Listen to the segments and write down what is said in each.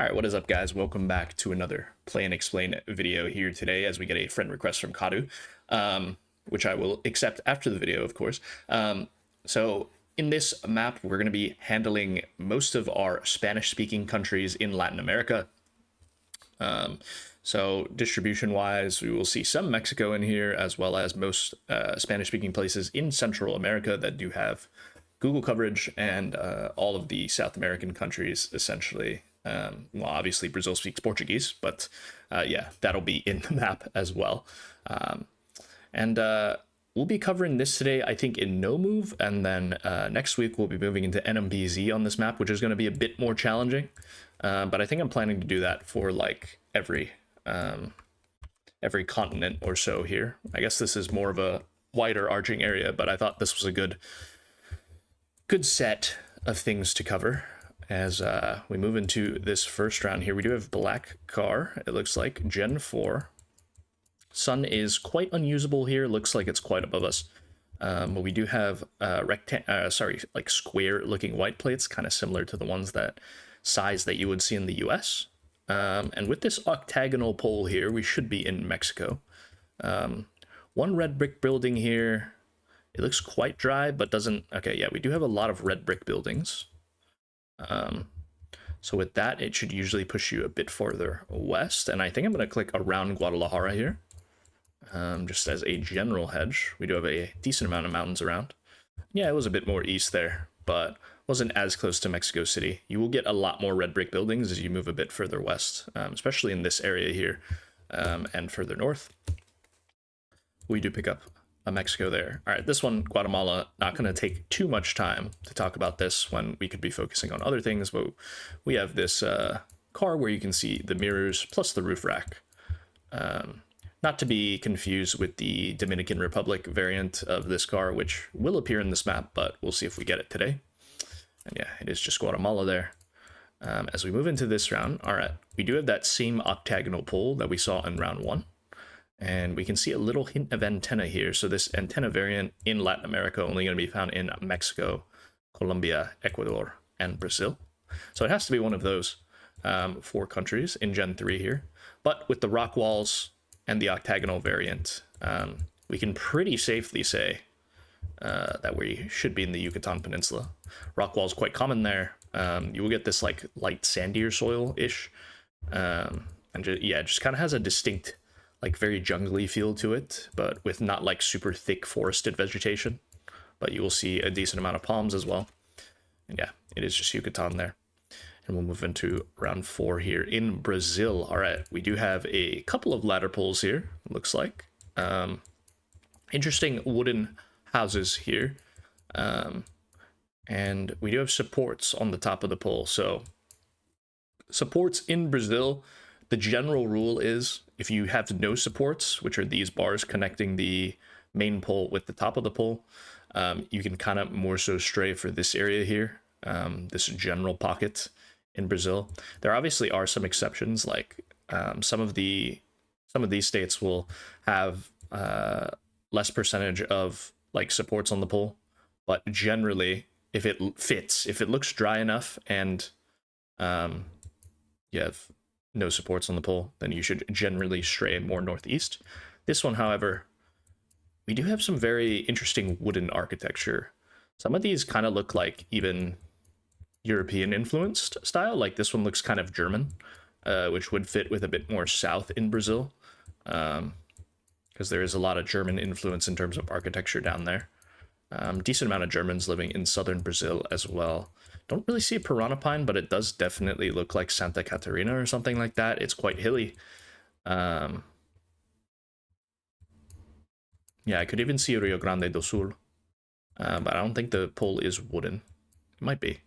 All right, what is up, guys? Welcome back to another Play and Explain video here today as we get a friend request from Kadu, which I will accept after the video, of course. So in this map, we're going to be handling most of our Spanish-speaking countries in Latin America. So distribution-wise, we will see some Mexico in here, as well as most Spanish-speaking places in Central America that do have Google coverage, and all of the South American countries, essentially. Well, obviously Brazil speaks Portuguese, but yeah, that'll be in the map as well. And we'll be covering this today, I think, in No Move, and then next week we'll be moving into NMBZ on this map, which is going to be a bit more challenging. But I think I'm planning to do that for like every continent or so here. I guess this is more of a wider arching area, but I thought this was a good set of things to cover as we move into this first round here. We do have black car, it looks like, Gen 4. Sun is quite unusable here, looks like it's quite above us. But we do have like square looking white plates, kind of similar to the ones that size that you would see in the US. And with this octagonal pole here, we should be in Mexico. One red brick building here. It looks quite dry, but doesn't... Okay, yeah, we do have a lot of red brick buildings. So with that, it should usually push you a bit further west. And I think I'm going to click around Guadalajara here, just as a general hedge. We do have a decent amount of mountains around. Yeah, it was a bit more east there, but wasn't as close to Mexico City. You will get a lot more red brick buildings as you move a bit further west, especially in this area here, and further north. We do pick up a Mexico there. All right, this one, Guatemala, not going to take too much time to talk about this when we could be focusing on other things, but we have this car where you can see the mirrors plus the roof rack. Not to be confused with the Dominican Republic variant of this car, which will appear in this map, but we'll see if we get it today. And yeah, it is just Guatemala there. As we move into this round, all right, we do have that same octagonal pole that we saw in round 1. And we can see a little hint of antenna here. So this antenna variant in Latin America only going to be found in Mexico, Colombia, Ecuador, and Brazil. So it has to be one of those 4 countries in Gen 3 here. But with the rock walls and the octagonal variant, we can pretty safely say that we should be in the Yucatan Peninsula. Rock walls quite common there. You will get this like light sandier soil-ish. And yeah, it just kind of has a distinct, like very jungly feel to it, but with not like super thick forested vegetation. But you will see a decent amount of palms as well. And yeah, it is just Yucatan there. And we'll move into round 4 here in Brazil. All right, we do have a couple of ladder poles here, it looks like. Interesting wooden houses here. And we do have supports on the top of the pole. So supports in Brazil, the general rule is if you have no supports, which are these bars connecting the main pole with the top of the pole, you can kind of more so stray for this area here, this general pocket in Brazil. There obviously are some exceptions, like some of these states will have less percentage of like supports on the pole, but generally, if it fits, if it looks dry enough and you have no supports on the pole, then you should generally stray more northeast. This one, however, we do have some very interesting wooden architecture. Some of these kind of look like even European influenced style. Like this one looks kind of German, which would fit with a bit more south in Brazil, because there is a lot of German influence in terms of architecture down there. Decent amount of Germans living in southern Brazil as well. Don't really see a piranha pine, but it does definitely look like Santa Catarina or something like that. It's quite hilly. Yeah, I could even see Rio Grande do Sul, but I don't think the pole is wooden. It might be.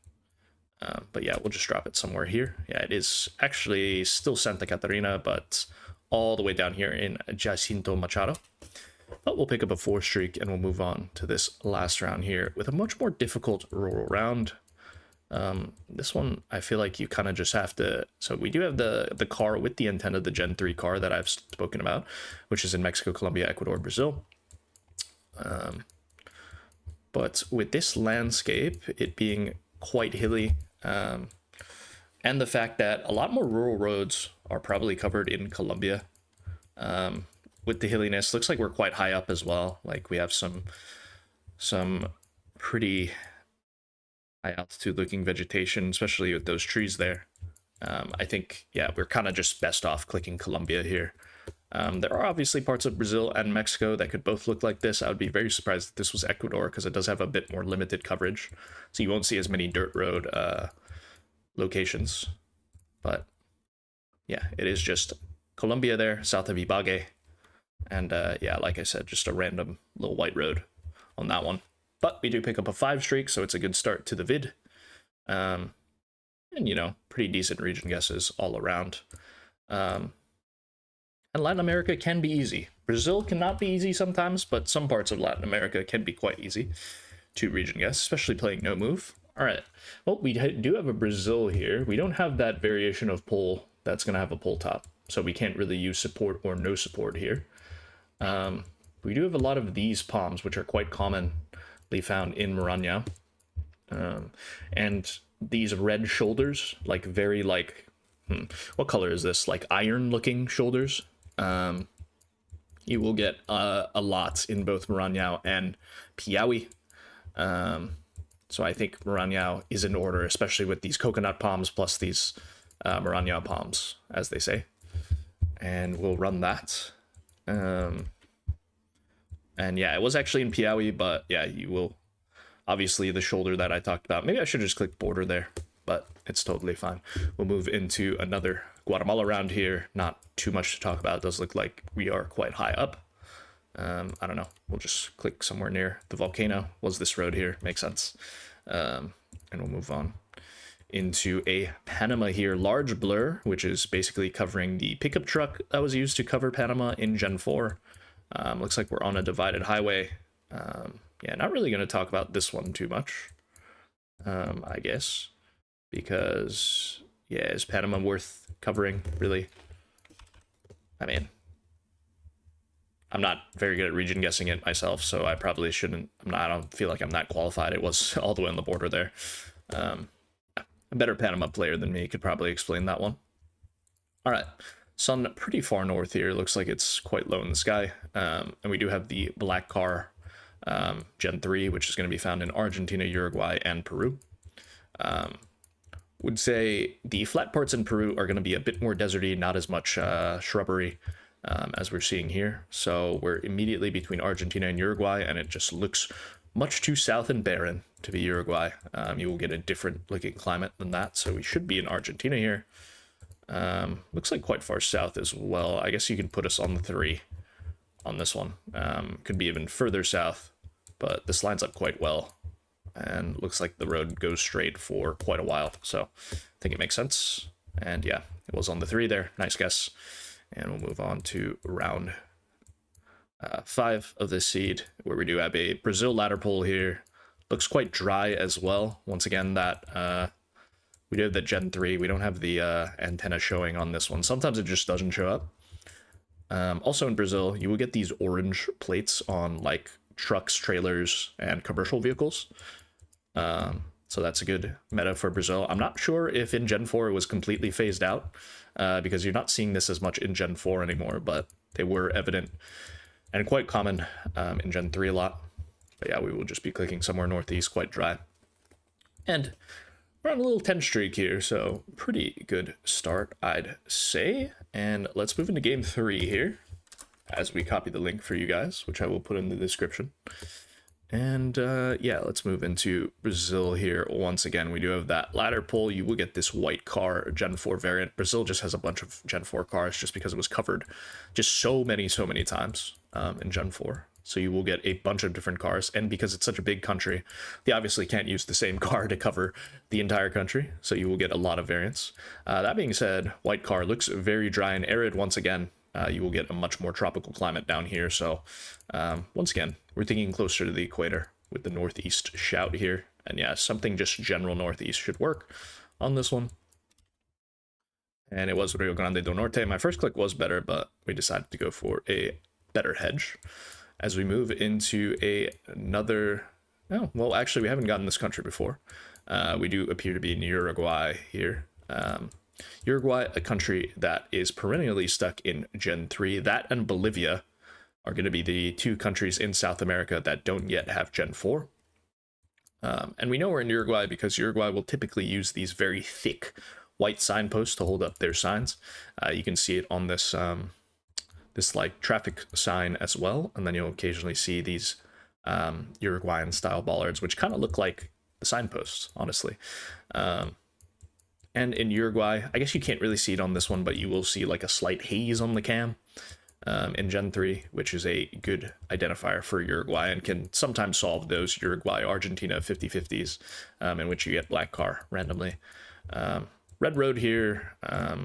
But yeah, we'll just drop it somewhere here. Yeah, it is actually still Santa Catarina, but all the way down here in Jacinto Machado. But we'll pick up a 4 streak and we'll move on to this last round here with a much more difficult rural round. This one, I feel like you kind of just have to... So we do have the car with the antenna, the Gen 3 car that I've spoken about, which is in Mexico, Colombia, Ecuador, Brazil. But with this landscape, it being quite hilly, and the fact that a lot more rural roads are probably covered in Colombia. With the hilliness, looks like we're quite high up as well. Like we have some pretty high altitude looking vegetation, especially with those trees there. I think, yeah, we're kind of just best off clicking Colombia here. There are obviously parts of Brazil and Mexico that could both look like this. I would be very surprised if this was Ecuador because it does have a bit more limited coverage. So you won't see as many dirt road locations. But yeah, it is just Colombia there, south of Ibagué. And yeah, like I said, just a random little white road on that one. But we do pick up a 5 streak, so it's a good start to the vid. And, you know, pretty decent region guesses all around. And Latin America can be easy. Brazil cannot be easy sometimes, but some parts of Latin America can be quite easy to region guess, especially playing no move. All right. Well, we do have a Brazil here. We don't have that variation of pole that's going to have a pole top, so we can't really use support or no support here. We do have a lot of these palms, which are quite commonly found in Maranhão. And these red shoulders, like very like, what color is this? Like iron looking shoulders. You will get a lot in both Maranhão and Piauí. So I think Maranhão is in order, especially with these coconut palms plus these Maranhão palms, as they say. And we'll run that. And yeah, it was actually in Piauí, but yeah, you will obviously the shoulder that I talked about. Maybe I should just click border there, but it's totally fine. We'll move into another Guatemala round here. Not too much to talk about. It does look like we are quite high up. I don't know. We'll just click somewhere near the volcano. Was this road here? Makes sense. And we'll move on into a Panama here. Large blur, which is basically covering the pickup truck that was used to cover Panama in Gen 4. Looks like we're on a divided highway. Yeah, not really going to talk about this one too much, I guess, because, yeah, is Panama worth covering, really? I mean, I'm not very good at region guessing it myself, so I probably shouldn't. I don't feel like I'm that qualified. It was all the way on the border there. A better Panama player than me could probably explain that one. All right. Sun pretty far north here. Looks like it's quite low in the sky. And we do have the black car Gen 3, which is going to be found in Argentina, Uruguay, and Peru. Would say the flat parts in Peru are going to be a bit more deserty, not as much shrubbery as we're seeing here. So we're immediately between Argentina and Uruguay, and it just looks much too south and barren to be Uruguay. You will get a different looking climate than that, so we should be in Argentina here. Looks like quite far south as well. I guess you can put us on the 3 on this one. Could be even further south, but this lines up quite well. And looks like the road goes straight for quite a while. So I think it makes sense. And yeah, it was on the 3 there. Nice guess. And we'll move on to round 5 of this seed, where we do have a Brazil ladder pole here. Looks quite dry as well. Once again, that we do have the Gen 3. We don't have the antenna showing on this one. Sometimes it just doesn't show up. Also in Brazil, you will get these orange plates on like trucks, trailers, and commercial vehicles. So that's a good meta for Brazil. I'm not sure if in Gen 4 it was completely phased out, because you're not seeing this as much in Gen 4 anymore, but they were evident and quite common in Gen 3 a lot. But yeah, we will just be clicking somewhere northeast, quite dry. And we're on a little 10 streak here, so pretty good start, I'd say. And let's move into game 3 here, as we copy the link for you guys, which I will put in the description. And yeah, let's move into Brazil here. Once again, we do have that ladder pole. You will get this white car Gen 4 variant. Brazil just has a bunch of Gen 4 cars just because it was covered just so many times in Gen 4. So you will get a bunch of different cars. And because it's such a big country, they obviously can't use the same car to cover the entire country. So you will get a lot of variants. That being said, white car looks very dry and arid once again. You will get a much more tropical climate down here. So once again, we're thinking closer to the equator with the northeast shout here. And yeah, something just general northeast should work on this one. And it was Rio Grande do Norte. My first click was better, but we decided to go for a better hedge. As we move into another... Oh, well, actually, we haven't gotten this country before. We do appear to be in Uruguay here. Uruguay, a country that is perennially stuck in Gen 3. That and Bolivia are going to be the two countries in South America that don't yet have Gen 4. And we know we're in Uruguay because Uruguay will typically use these very thick white signposts to hold up their signs. You can see it on this this like traffic sign as well, and then you'll occasionally see these Uruguayan style bollards, which kind of look like the signposts, honestly. And in Uruguay, I guess you can't really see it on this one, but you will see like a slight haze on the cam in Gen 3, which is a good identifier for Uruguay and can sometimes solve those Uruguay-Argentina 50-50s in which you get black car randomly. Red road here, I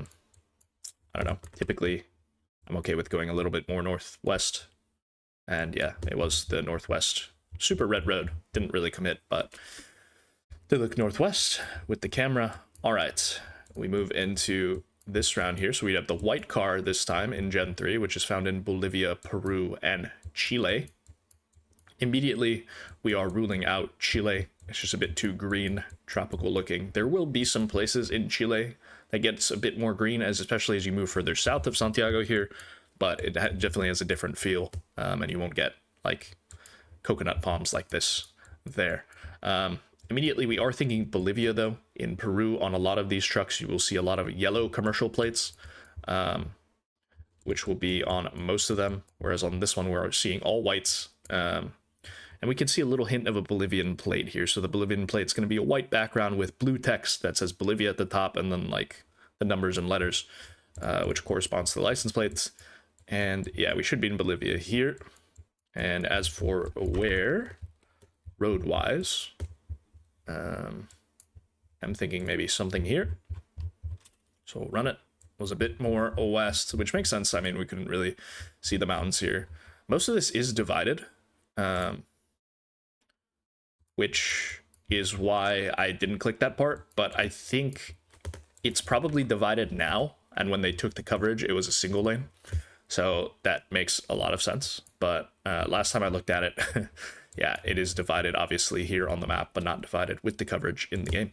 don't know, typically I'm okay with going a little bit more northwest. And yeah, it was the northwest. Super red road, didn't really commit, but did look northwest with the camera. All right, we move into this round here. So we have the white car this time in Gen 3, which is found in Bolivia, Peru, and Chile. Immediately, we are ruling out Chile. It's just a bit too green, tropical looking. There will be some places in Chile that gets a bit more green, especially as you move further south of Santiago here, but it definitely has a different feel, and you won't get like coconut palms like this there. Immediately, we are thinking Bolivia, though. In Peru, on a lot of these trucks, you will see a lot of yellow commercial plates, which will be on most of them, whereas on this one, we're seeing all whites. And we can see a little hint of a Bolivian plate here. So the Bolivian plate is going to be a white background with blue text that says Bolivia at the top, and then like the numbers and letters, which corresponds to the license plates. And yeah, we should be in Bolivia here. And as for where, road-wise, I'm thinking maybe something here. So we'll run it. Was a bit more west, which makes sense. I mean, we couldn't really see the mountains here. Most of this is divided, which is why I didn't click that part. But I think it's probably divided now. And when they took the coverage, it was a single lane. So that makes a lot of sense. But last time I looked at it, yeah, it is divided obviously here on the map, but not divided with the coverage in the game.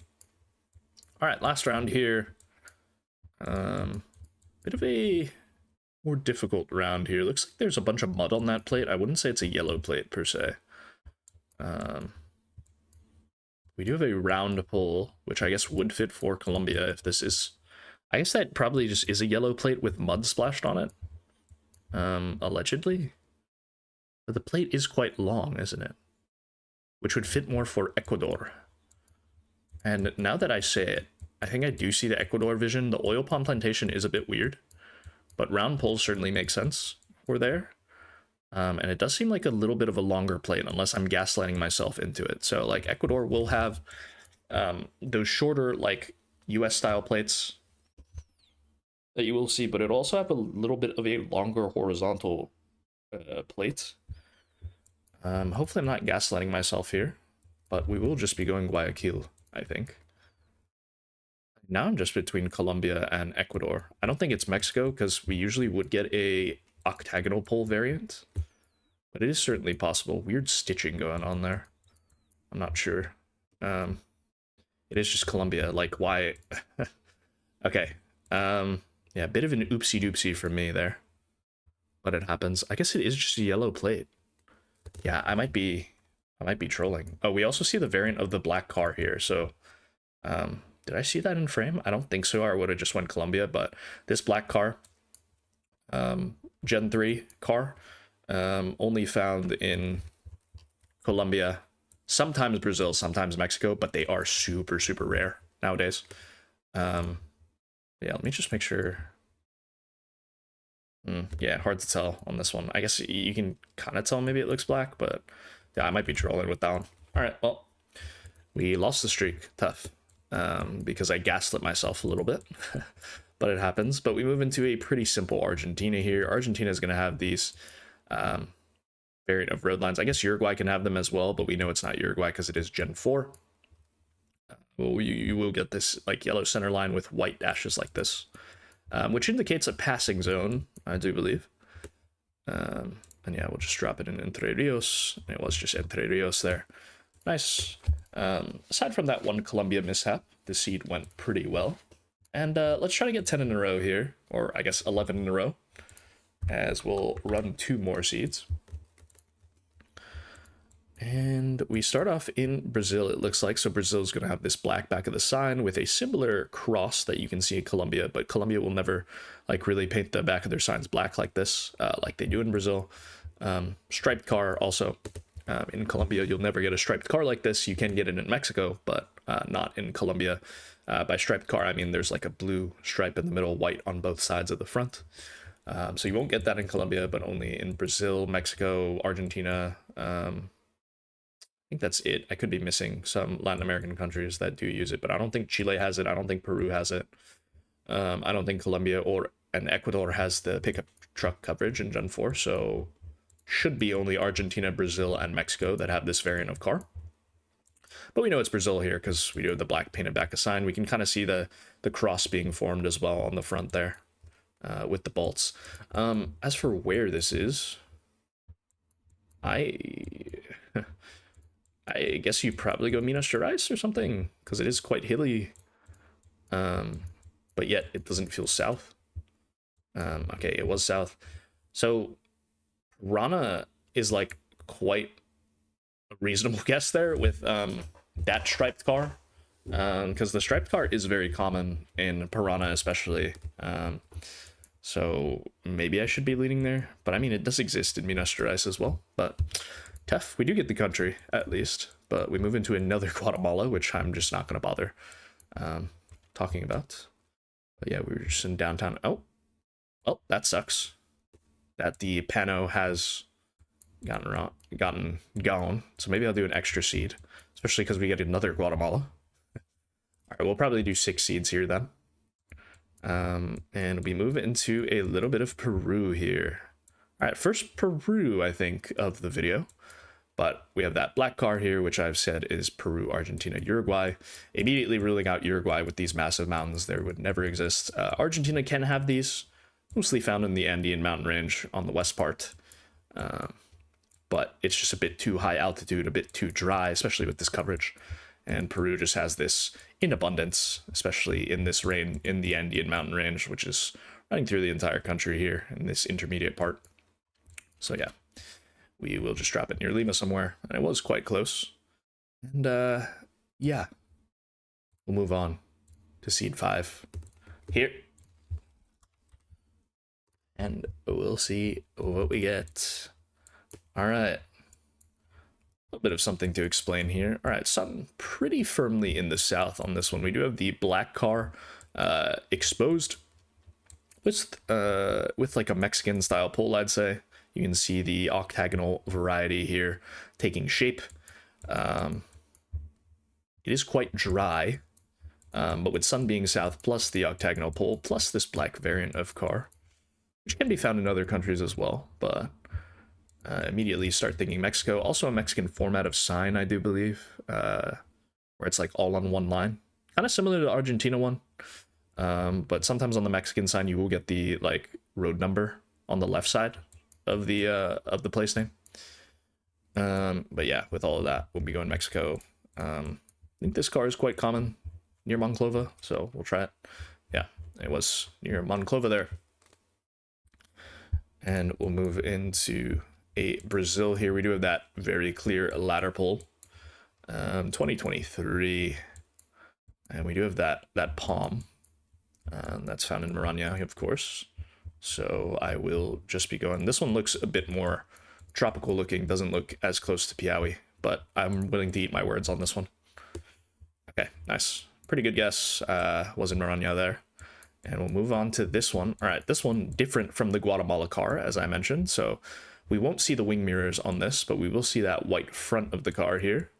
All right, last round here. Bit of a more difficult round here. Looks like there's a bunch of mud on that plate. I wouldn't say it's a yellow plate per se. We do have a round pole, which I guess would fit for Colombia if this is... I guess that probably just is a yellow plate with mud splashed on it. Allegedly. But the plate is quite long, isn't it? Which would fit more for Ecuador. And now that I say it, I think I do see the Ecuador vision. The oil palm plantation is a bit weird, but round poles certainly make sense for there. And it does seem like a little bit of a longer plate, unless I'm gaslighting myself into it. So like Ecuador will have those shorter like US style plates that you will see, but it also have a little bit of a longer horizontal plate. Hopefully I'm not gaslighting myself here, but we will just be going Guayaquil, I think. Now I'm just between Colombia and Ecuador. I don't think it's Mexico, because we usually would get a octagonal pole variant, but it is certainly possible. Weird stitching going on there. I'm not sure. It is just Colombia. Like, why? Okay. Yeah, a bit of an oopsie doopsie for me there, but it happens. I guess it is just a yellow plate. Yeah, I might be trolling. Oh, we also see the variant of the black car here. So, did I see that in frame? I don't think so. I would have just went Colombia, but this black car, Gen 3 car, only found in Colombia, sometimes Brazil, sometimes Mexico, but they are super, super rare nowadays. Yeah, let me just make sure. Yeah, hard to tell on this one. I guess you can kind of tell maybe it looks black, but yeah, I might be trolling with that one. All right, well, we lost the streak. Tough. Because I gaslit myself a little bit, but it happens. But we move into a pretty simple Argentina here. Argentina is going to have these variant of road lines. I guess Uruguay can have them as well, but we know it's not Uruguay because it is Gen 4. Well, you will get this like yellow center line with white dashes like this, which indicates a passing zone, I do believe. And yeah, we'll just drop it in Entre Rios. It was just Entre Rios there. Nice. Aside from that one Colombia mishap, the seed went pretty well. And let's try to get 10 in a row here, or I guess 11 in a row, as we'll run 2 more seeds. And we start off in Brazil, it looks like. So Brazil's going to have this black back of the sign with a similar cross that you can see in Colombia, but Colombia will never like really paint the back of their signs black like this, like they do in Brazil. Striped car also. In Colombia, you'll never get a striped car like this. You can get it in Mexico, but not in Colombia. By striped car, I mean there's like a blue stripe in the middle, white on both sides of the front. So you won't get that in Colombia, but only in Brazil, Mexico, Argentina. I think that's it. I could be missing some Latin American countries that do use it, but I don't think Chile has it. I don't think Peru has it. I don't think Colombia and Ecuador has the pickup truck coverage in Gen 4, so should be only Argentina, Brazil, and Mexico that have this variant of car. But we know it's Brazil here because we do have the black painted back of sign. We can kind of see the cross being formed as well on the front there with the bolts. As for where this is, I guess you probably go Minas Gerais or something, because it is quite hilly, but yet it doesn't feel south. Okay, it was south. So Rana is like quite a reasonable guess there with that striped car, because the striped car is very common in Piranha especially. So maybe I should be leading there, but I mean it does exist in Minas Gerais as well, but tough. We do get the country, at least, but we move into another Guatemala, which I'm just not going to bother talking about. But yeah, we were just in downtown. Oh, that sucks. That the Pano has gotten gone. So maybe I'll do an extra seed, especially because we get another Guatemala. All right, we'll probably do 6 seeds here then. And we move into a little bit of Peru here. All right, first Peru, I think, of the video. But we have that black car here, which I've said is Peru, Argentina, Uruguay. Immediately ruling out Uruguay with these massive mountains. There would never exist. Argentina can have these, mostly found in the Andean mountain range on the west part. But it's just a bit too high altitude, a bit too dry, especially with this coverage. And Peru just has this in abundance, especially in this rain in the Andean mountain range, which is running through the entire country here in this intermediate part. So yeah, we will just drop it near Lima somewhere, and it was quite close. And yeah, we'll move on to seed 5 here, and we'll see what we get. All right, a little bit of something to explain here. All right, something pretty firmly in the south on this one. We do have the black car exposed with like a Mexican style pole, I'd say. You can see the octagonal variety here taking shape. It is quite dry, but with sun being south, plus the octagonal pole, plus this black variant of car, which can be found in other countries as well, but immediately start thinking Mexico. Also a Mexican format of sign, I do believe, where it's like all on one line. Kind of similar to the Argentina one, but sometimes on the Mexican sign you will get the like road number on the left side of the place name. But yeah, with all of that, we'll be going Mexico. I think this car is quite common near Monclova, so we'll try it. Yeah, it was near Monclova there. And we'll move into a Brazil here. We do have that very clear ladder pole. 2023. And we do have that palm. That's found in Maranya, of course. So I will just be going. This one looks a bit more tropical looking, doesn't look as close to Piaui, but I'm willing to eat my words on this one. Okay, nice. Pretty good guess. Was in Maranya there. And we'll move on to this one. All right, this one different from the Guatemala car, as I mentioned. So we won't see the wing mirrors on this, but we will see that white front of the car here.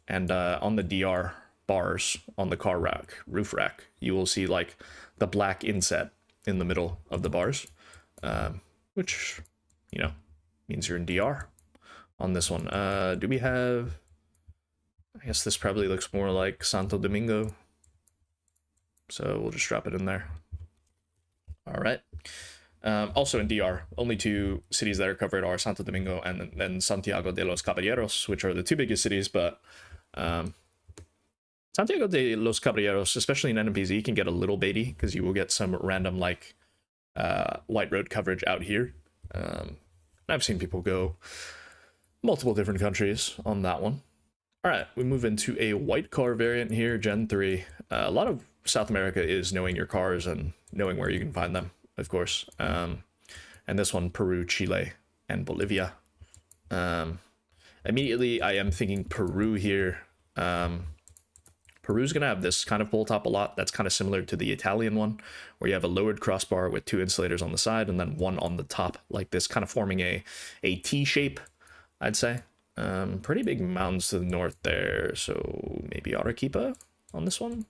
And on the DR bars on the car rack, roof rack, you will see like the black inset in the middle of the bars, which, you know, means you're in DR on this one. Do we have, I guess this probably looks more like Santo Domingo, so we'll just drop it in there. All right. Also in DR, only 2 cities that are covered are Santo Domingo and then Santiago de los Caballeros, which are the 2 biggest cities, but Santo Santiago de los Caballeros, especially in NMPZ, can get a little baity because you will get some random like white road coverage out here. I've seen people go multiple different countries on that one. All right, we move into a white car variant here, Gen 3. A lot of South America is knowing your cars and knowing where you can find them, of course. And this one, Peru, Chile, and Bolivia. Immediately, I am thinking Peru here. Peru's going to have this kind of pull top a lot. That's kind of similar to the Italian one, where you have a lowered crossbar with 2 insulators on the side and then one on the top, like this, kind of forming a T shape, I'd say. Pretty big mountains to the north there, so maybe Arequipa on this one.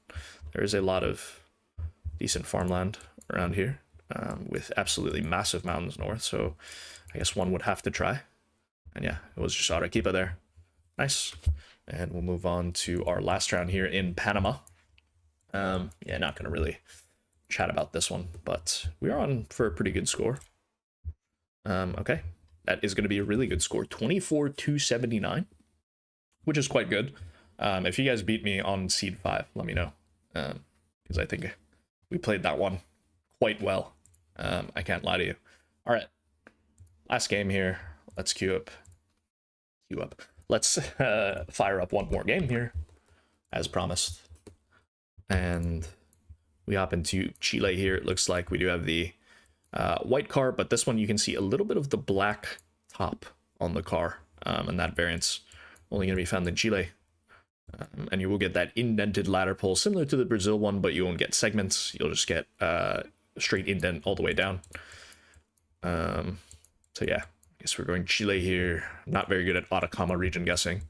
There is a lot of decent farmland around here, with absolutely massive mountains north, so I guess one would have to try. And yeah, it was just Arequipa there. Nice. And we'll move on to our last round here in Panama. Yeah, not going to really chat about this one, but we are on for a pretty good score. Okay. That is going to be a really good score, 24-279, which is quite good. If you guys beat me on Seed 5, let me know, because I think we played that one quite well. I can't lie to you. All right, last game here. Let's queue up. Let's fire up one more game here, as promised. And we hop into Chile here. It looks like we do have the white car, but this one you can see a little bit of the black top on the car, and that variant's only going to be found in Chile. And you will get that indented ladder pull similar to the Brazil one, but you won't get segments. You'll just get straight indent all the way down. So yeah, I guess we're going Chile here. Not very good at Atacama region guessing,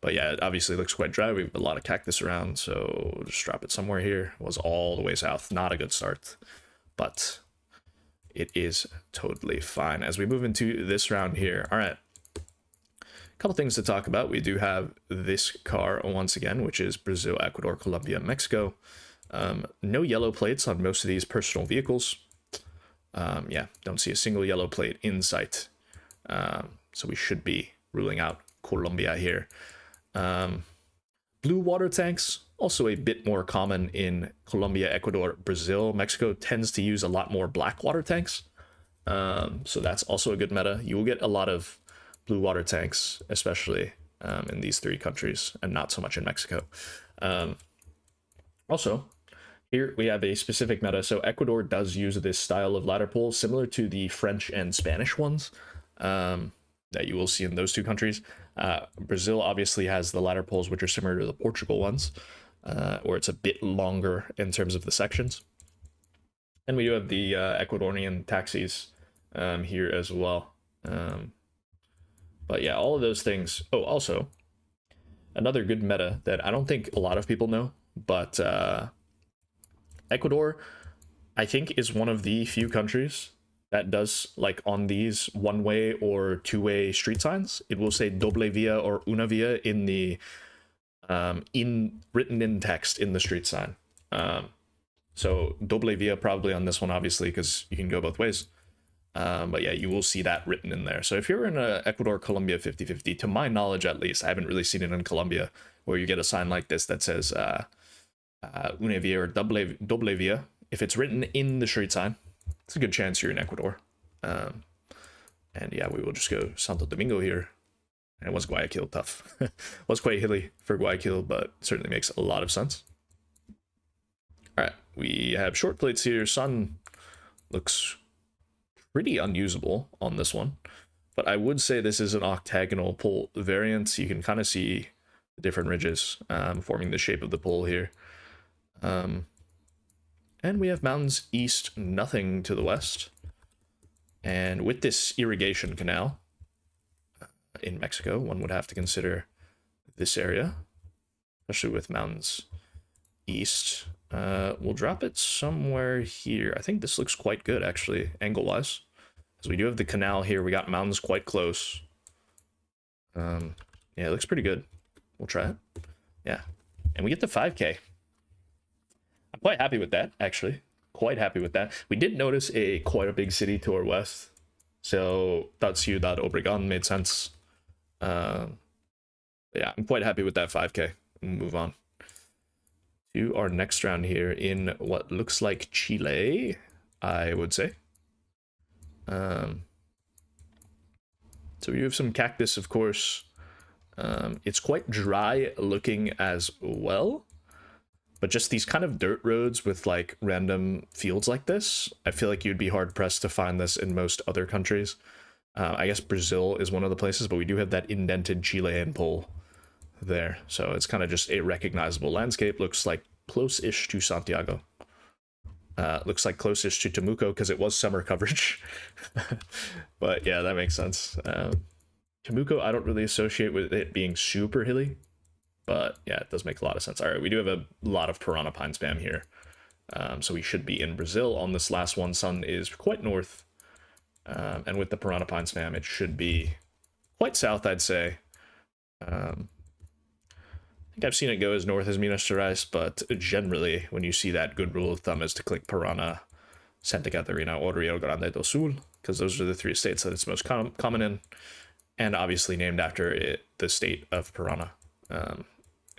but yeah, it obviously looks quite dry. We have a lot of cactus around, so just drop it somewhere here. It was all the way south. Not a good start, but it is totally fine. As we move into this round here, all right, a couple things to talk about. We do have this car once again, which is Brazil, Ecuador, Colombia, Mexico. No yellow plates on most of these personal vehicles. Yeah, don't see a single yellow plate in sight. So we should be ruling out Colombia here. Blue water tanks, also a bit more common in Colombia, Ecuador, Brazil. Mexico tends to use a lot more black water tanks. So that's also a good meta. You will get a lot of blue water tanks, especially in these 3 countries, and not so much in Mexico. Also, here we have a specific meta. So Ecuador does use this style of ladder pull, similar to the French and Spanish ones that you will see in those 2 countries. Brazil obviously has the ladder pulls, which are similar to the Portugal ones, where it's a bit longer in terms of the sections. And we do have the Ecuadorian taxis here as well. But yeah, all of those things. Oh, also, another good meta that I don't think a lot of people know, but Ecuador, I think, is one of the few countries that does, like, on these 1-way or 2-way street signs, it will say doble via or una via in the written in text in the street sign. So doble via probably on this one, obviously, because you can go both ways. But yeah, you will see that written in there. So if you're in a Ecuador Colombia 50-50, to my knowledge at least, I haven't really seen it in Colombia, where you get a sign like this that says una via or doble via. If it's written in the street sign, it's a good chance you're in Ecuador. And yeah, we will just go Santo Domingo here. And it was Guayaquil, tough. Was quite hilly for Guayaquil, but certainly makes a lot of sense. All right, we have short plates here. Sun looks pretty unusable on this one, but I would say this is an octagonal pull variant. You can kind of see the different ridges forming the shape of the pull here. And we have mountains east, nothing to the west. And with this irrigation canal in Mexico, one would have to consider this area, especially with mountains east. We'll drop it somewhere here. I think this looks quite good, actually, angle-wise. Because we do have the canal here. We got mountains quite close. Yeah, it looks pretty good. We'll try it. Yeah. And we get the 5K. I'm quite happy with that, actually. Quite happy with that. We did notice quite a big city to our west. So that Ciudad Obregón made sense. Yeah, I'm quite happy with that 5K. We'll move on. to our next round here in what looks like Chile, I would say. So we have some cactus, of course. It's quite dry looking as well, but just these kind of dirt roads with like random fields like this, I feel like you'd be hard pressed to find this in most other countries. I guess Brazil is one of the places, but we do have that indented Chilean pole there. So it's kind of just a recognizable landscape. Looks like close-ish to Santiago. Looks like close-ish to Temuco because it was summer coverage. But yeah, that makes sense. Temuco, I don't really associate with it being super hilly, but yeah, it does make a lot of sense. All right, we do have a lot of piranha pine spam here. So we should be in Brazil on this last one. Sun is quite north. And with the piranha pine spam, it should be quite south, I'd say. I think I've seen it go as north as Minas Gerais, but generally, when you see that, good rule of thumb is to click Paraná, Santa Catarina, or Rio Grande do Sul, because those are the three states that it's most common in, and obviously named after it, the state of Paraná,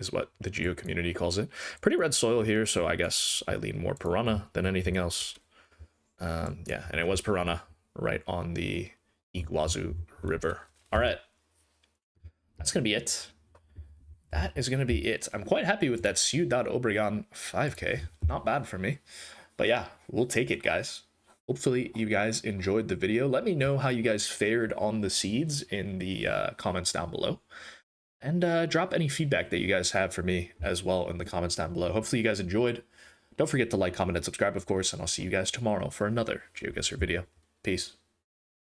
is what the Geo community calls it. Pretty red soil here, so I guess I lean more Paraná than anything else. Yeah, and it was Paraná, right on the Iguazu River. All right, that's gonna be it. That is gonna be it. I'm quite happy with that Ciudad Obregon 5K. Not bad for me, but yeah, we'll take it, guys. Hopefully you guys enjoyed the video. Let me know how you guys fared on the seeds in the comments down below, and drop any feedback that you guys have for me as well in the comments down below. Hopefully you guys enjoyed. Don't forget to like, comment, and subscribe, of course, and I'll see you guys tomorrow for another GeoGuessr video. Peace.